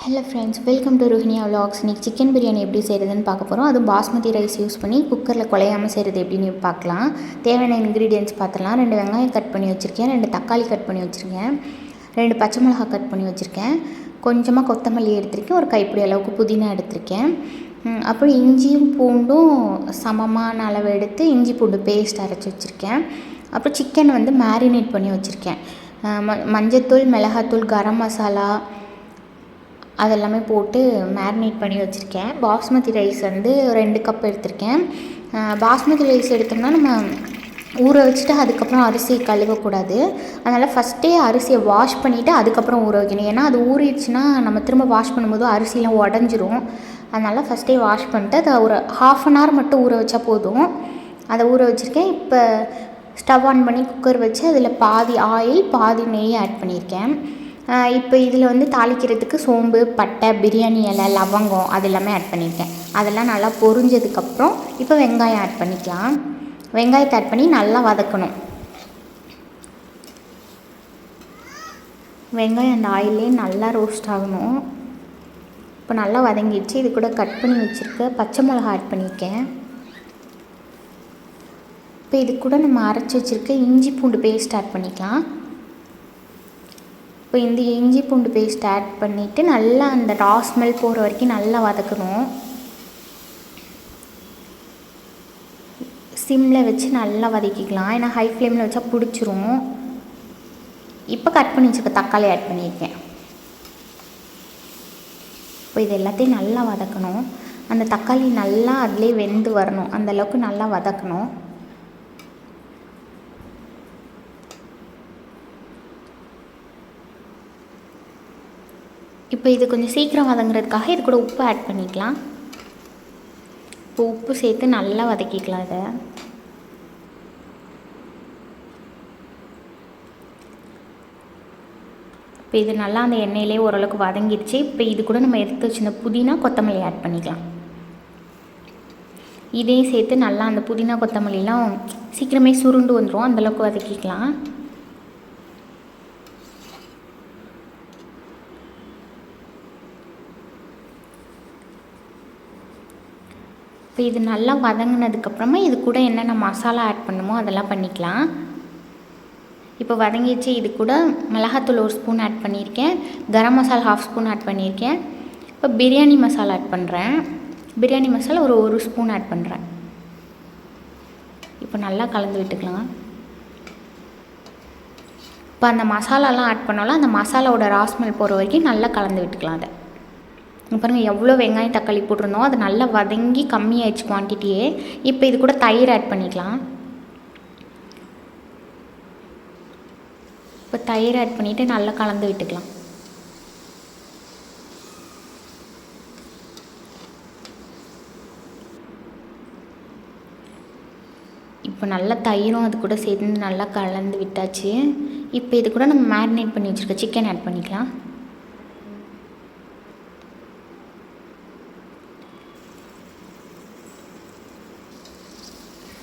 Hello friends, welcome to Rohiniya vlogs. இன்றைக்கி chicken biryani எப்படி செய்கிறதுன்னு பார்க்க போகிறோம். அதுவும் பாஸ்மதி ரைஸ் யூஸ் பண்ணி குக்கரில் குலையாமல் செய்கிறது எப்படின்னு பார்க்கலாம். தேவையான இன்க்ரீடியன்ட்ஸ் பார்த்துலாம். 2 வெங்காயம் கட் பண்ணி வச்சுருக்கேன், 2 தக்காளி கட் பண்ணி வச்சுருக்கேன், 2 பச்சை மிளகாய் கட் பண்ணி வச்சுருக்கேன், கொஞ்சமாக கொத்தமல்லி எடுத்திருக்கேன், ஒரு கைப்பிடி அளவுக்கு புதினா எடுத்திருக்கேன். அப்புறம் இஞ்சியும் பூண்டும் சமமான அளவு எடுத்து இஞ்சி பூண்டு பேஸ்ட் அரைச்சி வச்சுருக்கேன். அப்புறம் சிக்கன் வந்து மேரினேட் பண்ணி வச்சுருக்கேன். மஞ்சத்தூள், மிளகாத்தூள், கரம் மசாலா அதெல்லாமே போட்டு மேரினேட் பண்ணி வச்சுருக்கேன். பாஸ்மதி ரைஸ் வந்து 2 கப் எடுத்திருக்கேன். பாஸ்மதி ரைஸ் எடுத்தோம்னா நம்ம ஊற வச்சுட்டு அதுக்கப்புறம் அரிசி கழுவக்கூடாது. அதனால் ஃபஸ்ட்டே அரிசியை வாஷ் பண்ணிவிட்டு அதுக்கப்புறம் ஊற வைக்கணும். ஏன்னா அது ஊறிடுச்சுன்னா நம்ம திரும்ப வாஷ் பண்ணும்போது அரிசிலாம் உடஞ்சிரும். அதனால் ஃபஸ்ட்டே வாஷ் பண்ணிட்டு அதை ஒரு 1/2 அன் ஹவர் மட்டும் ஊற வச்சா போதும். அதை ஊற வச்சுருக்கேன். இப்போ ஸ்டவ் ஆன் பண்ணி குக்கர் வச்சு அதில் பாதி ஆயில் பாதி நெய் ஆட் பண்ணியிருக்கேன். இப்போ இதில் வந்து தாளிக்கிறதுக்கு சோம்பு, பட்டை, பிரியாணி இலை, லவங்கம் அது எல்லாமே ஆட் பண்ணியிருக்கேன். அதெல்லாம் நல்லா பொரிஞ்சதுக்கப்புறம் இப்போ வெங்காயம் ஆட் பண்ணிக்கலாம். வெங்காயத்தை ஆட் பண்ணி நல்லா வதக்கணும். வெங்காயம் அந்த ஆயிலே நல்லா ரோஸ்ட் ஆகணும். இப்போ நல்லா வதங்கிடுச்சு. இது கூட கட் பண்ணி வச்சுருக்க பச்சை மிளகா ஆட் பண்ணியிருக்கேன். இப்போ இது கூட நம்ம அரைச்சி வச்சுருக்க இஞ்சி பூண்டு பேஸ்ட் ஆட் பண்ணிக்கலாம். இப்போ இந்த இஞ்சி பூண்டு பேஸ்ட் ஆட் பண்ணிவிட்டு நல்லா அந்த ரா ஸ்மெல் போகிற வரைக்கும் நல்லா வதக்கணும். சிம்மில் வச்சு நல்லா வதக்கிக்கலாம். ஏன்னா ஹை ஃப்ளேமில் வச்சா பிடிச்சிரும். இப்போ கட் பண்ணி வச்சுருக்க தக்காளி ஆட் பண்ணியிருக்கேன். இப்போ இது எல்லாத்தையும் நல்லா வதக்கணும். அந்த தக்காளி நல்லா அதிலே வெந்து வரணும். அந்தளவுக்கு நல்லா வதக்கணும். இப்போ இது கொஞ்சம் சீக்கிரம் வதங்குறதுக்காக இது கூட உப்பு ஆட் பண்ணிக்கலாம். இப்போ உப்பு சேர்த்து நல்லா வதக்கிக்கலாம். இதை இப்போ இது நல்லா அந்த எண்ணெயிலே ஓரளவுக்கு வதங்கிடுச்சு. இப்போ இது கூட நம்ம எடுத்து வச்சுருந்த புதினா, கொத்தமல்லி ஆட் பண்ணிக்கலாம். இதையும் சேர்த்து நல்லா அந்த புதினா கொத்தமல்லிலாம் சீக்கிரமே சுருண்டு வந்துடும். அந்தளவுக்கு வதக்கிக்கலாம். இப்போ இது நல்லா வதங்கினதுக்கப்புறமா இது கூட என்னென்ன மசாலா ஆட் பண்ணுமோ அதெல்லாம் பண்ணிக்கலாம். இப்போ வதங்கிடுச்சு. இது கூட மிளகாத்தூள் 1 ஸ்பூன் ஆட் பண்ணியிருக்கேன், கரம் மசாலா 1/2 ஸ்பூன் ஆட் பண்ணியிருக்கேன். இப்போ பிரியாணி மசாலா ஆட் பண்ணுறேன். பிரியாணி மசாலா ஒரு 1 ஸ்பூன் ஆட் பண்ணுறேன். இப்போ நல்லா கலந்து விட்டுக்கலாம். இப்போ அந்த மசாலாலாம் ஆட் பண்ணாலும் அந்த மசாலாவோட ரா ஸ்மெல் போகிற வரைக்கும் நல்லா கலந்து விட்டுக்கலாம். அதை பாருங்கள், எவ்வளோ வெங்காயம் தக்காளி போட்டிருந்தோம் அது நல்லா வதங்கி கம்மியாகிடுச்சு குவான்டிட்டியே. இப்போ இது கூட தயிர் ஆட் பண்ணிக்கலாம். இப்போ தயிர் ஆட் பண்ணிவிட்டு நல்லா கலந்து விட்டுக்கலாம். இப்போ நல்லா தயிரும் அது கூட சேர்ந்து நல்லா கலந்து விட்டாச்சு. இப்போ இது கூட நம்ம மேரினேட் பண்ணி வச்சுருக்க சிக்கன் ஆட் பண்ணிக்கலாம்.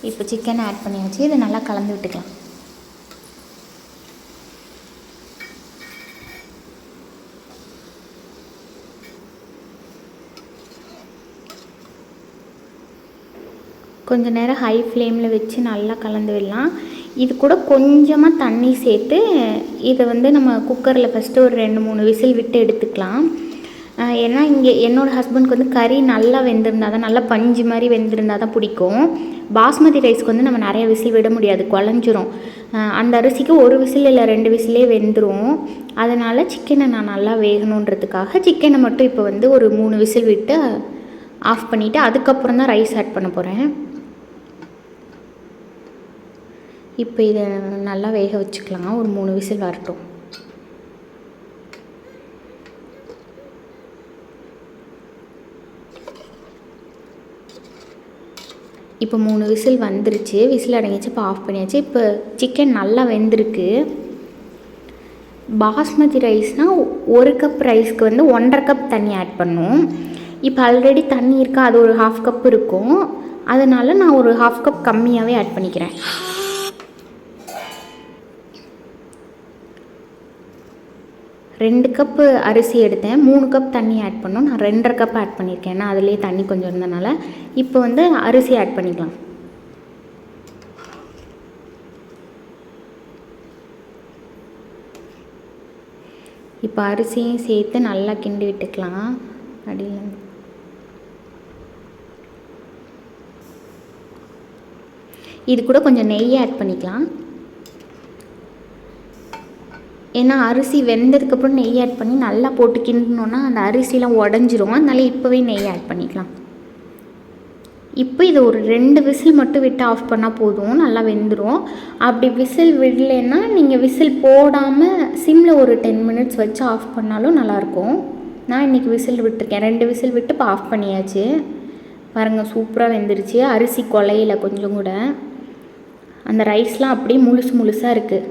இப்போ சிக்கன் ஆட் பண்ணியாச்சு. இதை நல்லா கலந்து விட்டுக்கலாம். கொஞ்சம் நேரம் ஹை ஃப்ளேமில் வச்சு நல்லா கலந்து விடலாம். இது கூட கொஞ்சமாக தண்ணி சேர்த்து இதை வந்து நம்ம குக்கரில் ஃபஸ்ட்டு ஒரு 2-3 விசில் விட்டு எடுத்துக்கலாம். ஏன்னா இங்கே என்னோடய ஹஸ்பண்டுக்கு வந்து கறி நல்லா வெந்திருந்தால் தான், நல்லா பஞ்சு மாதிரி வெந்திருந்தால் தான் பிடிக்கும். பாஸ்மதி ரைஸ்க்கு வந்து நம்ம நிறைய விசில் விட முடியாது, குழஞ்சிரும். அந்த அரிசிக்கு 1 விசில் இல்லை 2 விசிலே வெந்துடும். அதனால் சிக்கனை நான் நல்லா வேகணுன்றதுக்காக சிக்கனை மட்டும் இப்போ வந்து ஒரு 3 விசில் விட்டு ஆஃப் பண்ணிவிட்டு அதுக்கப்புறம் தான் ரைஸ் ஆட் பண்ண போகிறேன். இப்போ இதை நல்லா வேக வச்சுக்கலாம். ஒரு 3 விசில் வரட்டும். இப்போ 3 விசில் வந்துருச்சு. விசில் அடங்கிச்சு. இப்போ ஆஃப் பண்ணியாச்சு. இப்போ சிக்கன் நல்லா வெந்திருக்கு. பாஸ்மதி ரைஸ்னால் 1 கப் ரைஸ்க்கு வந்து 1.5 கப் தண்ணி ஆட் பண்ணும். இப்போ ஆல்ரெடி தண்ணி இருக்கா, அது ஒரு 1/2 கப் இருக்கும். அதனால் நான் ஒரு 1/2 கப் கம்மியாகவே ஆட் பண்ணிக்கிறேன். 2 கப்பு அரிசி எடுத்தேன், 3 கப் தண்ணி ஆட் பண்ணோம். நான் 2.5 கப் ஆட் பண்ணியிருக்கேன், ஏன்னா அதுலேயே தண்ணி கொஞ்சம் இருந்தனால. இப்போ வந்து அரிசி ஆட் பண்ணிக்கலாம். இப்போ அரிசியும் சேர்த்து நல்லா கிண்டி விட்டுக்கலாம். அடியில் இது கூட கொஞ்சம் நெய் ஆட் பண்ணிக்கலாம். ஏன்னா அரிசி வெந்ததுக்கப்புறம் நெய் ஆட் பண்ணி நல்லா போட்டு கிண்டினோன்னா அந்த அரிசிலாம் உடஞ்சிரும். அதனால இப்போவே நெய் ஆட் பண்ணிக்கலாம். இப்போ இதை ஒரு 2 விசில் மட்டும் விட்டு ஆஃப் பண்ணால் போதும், நல்லா வெந்துடும். அப்படி விசில் விடலைன்னா நீங்கள் விசில் போடாமல் சிம்மில் ஒரு 10 மினிட்ஸ் வச்சு ஆஃப் பண்ணாலும் நல்லாயிருக்கும். நான் இன்றைக்கி விசில் விட்டுருக்கேன், 2 விசில் விட்டு இப்போ ஆஃப் பண்ணியாச்சு. பாருங்கள், சூப்பராக வெந்துருச்சு. அரிசி குலையில கொஞ்சம் கூட, அந்த ரைஸ்லாம் அப்படியே முழுசாக இருக்குது.